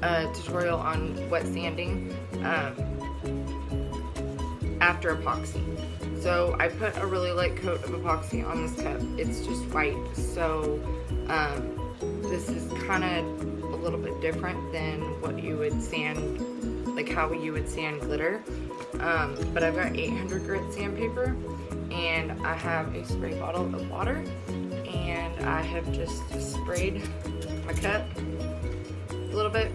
a tutorial on wet sanding after epoxy. So I put a really light coat of epoxy on this cup. It's just white, so this is kind of a little bit different than what you would sand, like how you would sand glitter. But I've got 800 grit sandpaper, and I have a spray bottle of water, and I have just sprayed my cup a little bit,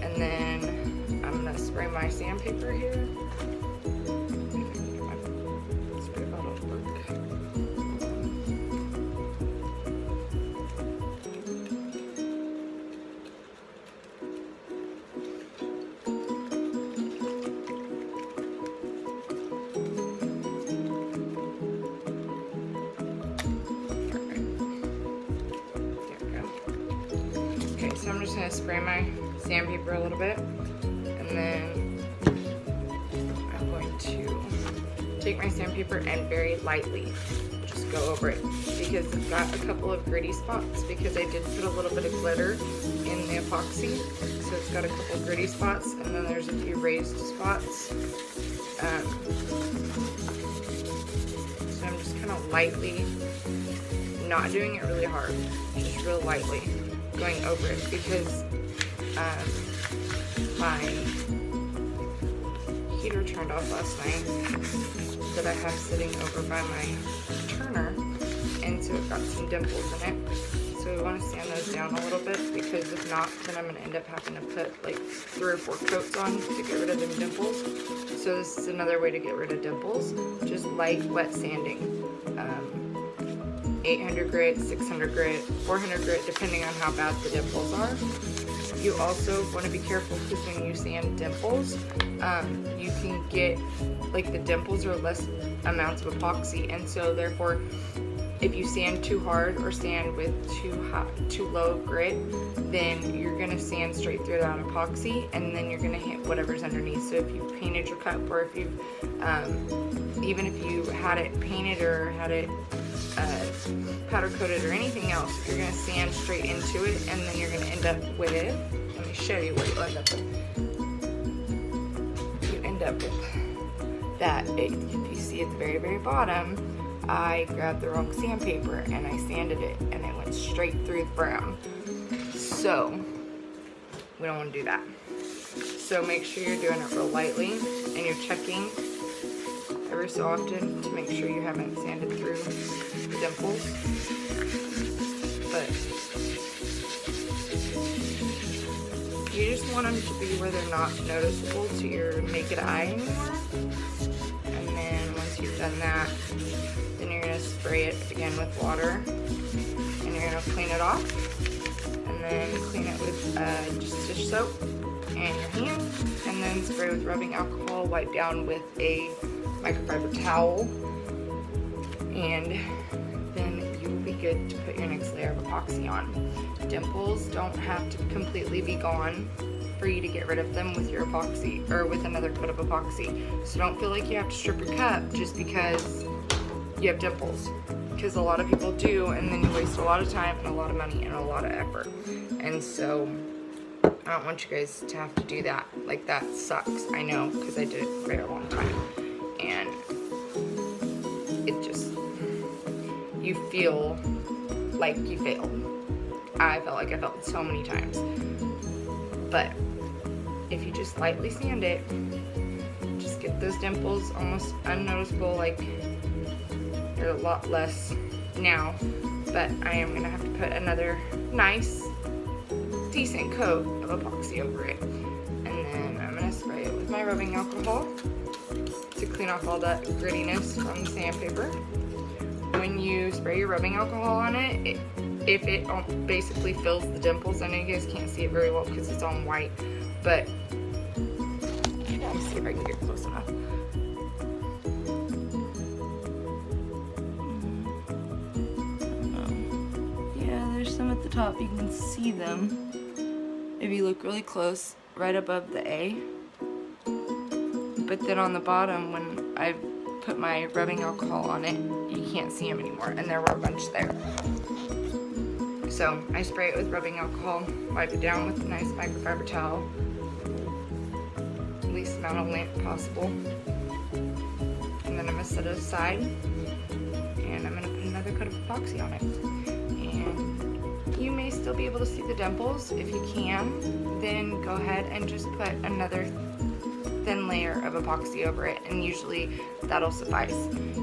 and then I'm gonna spray my sandpaper here. Spray bottle work. So I'm just going to spray my sandpaper a little bit, and then I'm going to take my sandpaper and very lightly just go over it, because it's got a couple of gritty spots, because I did put a little bit of glitter in the epoxy, so it's got a couple of gritty spots, and then there's a few raised spots. So I'm just kind of lightly, not doing it really hard, just real lightly going over it, because my heater turned off last night that I have sitting over by my turner, and so it got some dimples in it. So we want to sand those down a little bit, because if not, then I'm going to end up having to put like 3 or 4 coats on to get rid of them dimples. So this is another way to get rid of dimples, just light wet sanding. 800 grit, 600 grit, 400 grit, depending on how bad the dimples are. You also want to be careful, because when you sand dimples, you can get, like, the dimples are less amounts of epoxy, and so therefore if you sand too hard or sand with too low of grit, then you're going to sand straight through that epoxy, and then you're going to hit whatever's underneath. So if you painted your cup, or if you've even if you had it painted or had it powder coated or anything else, you're going to sand straight into it, and then you're going to end up with, let me show you what you end up with. You end up with that. If you see at the very, very bottom, I grabbed the wrong sandpaper and I sanded it, and it went straight through the brown. So we don't want to do that. So make sure you're doing it real lightly, and you're checking every so often to make sure you haven't sanded through the dimples. But you just want them to be where they're not noticeable to your naked eye anymore. And then once you've done that, then you're going to spray it again with water, and you're going to clean it off, and then clean it with just dish soap and your hand, and then spray with rubbing alcohol, wipe down with a microfiber towel, and then you will be good to put your next layer of epoxy on. Dimples don't have to completely be gone for you to get rid of them with your epoxy, or with another coat of epoxy. So don't feel like you have to strip your cup just because you have dimples, because a lot of people do, and then you waste a lot of time and a lot of money and a lot of effort. And so I don't want you guys to have to do that. Like, that sucks. I know, because I did it for a long time, and it just, you feel like you failed. I felt like I failed so many times. But if you just lightly sand it, just get those dimples almost unnoticeable. Like, they're a lot less now, but I am gonna have to put another nice, decent coat of epoxy over it. And then I'm gonna spray it with my rubbing alcohol to clean off all that grittiness from the sandpaper. When you spray your rubbing alcohol on it, if it basically fills the dimples, I know you guys can't see it very well because it's on white, but let me see if I can get close enough. Yeah, there's some at the top, you can see them if you look really close, right above the A. But then on the bottom, when I put my rubbing alcohol on it, you can't see them anymore, and there were a bunch there. So I spray it with rubbing alcohol, wipe it down with a nice microfiber towel, least amount of lint possible, and then I'm gonna set it aside, and I'm gonna put another coat of epoxy on it. And you may still be able to see the dimples. If you can, then go ahead and just put another thin layer of epoxy over it, and usually that'll suffice.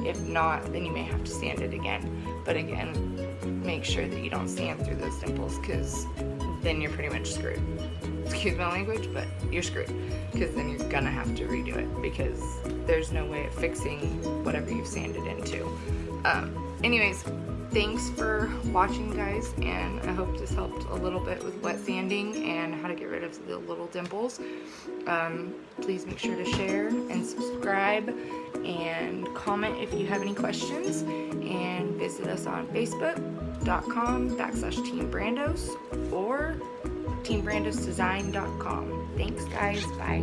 If not, then you may have to sand it again. But again, make sure that you don't sand through those dimples, because then you're pretty much screwed. Excuse my language, but you're screwed, because then you're gonna have to redo it, because there's no way of fixing whatever you've sanded into. Anyways, thanks for watching, guys, and I hope this helped a little bit with wet sanding and how to get rid of the little dimples. Please make sure to share and subscribe and comment if you have any questions, and visit us on facebook.com/Teambrandos or teambrandosdesign.com. Thanks, guys. Bye.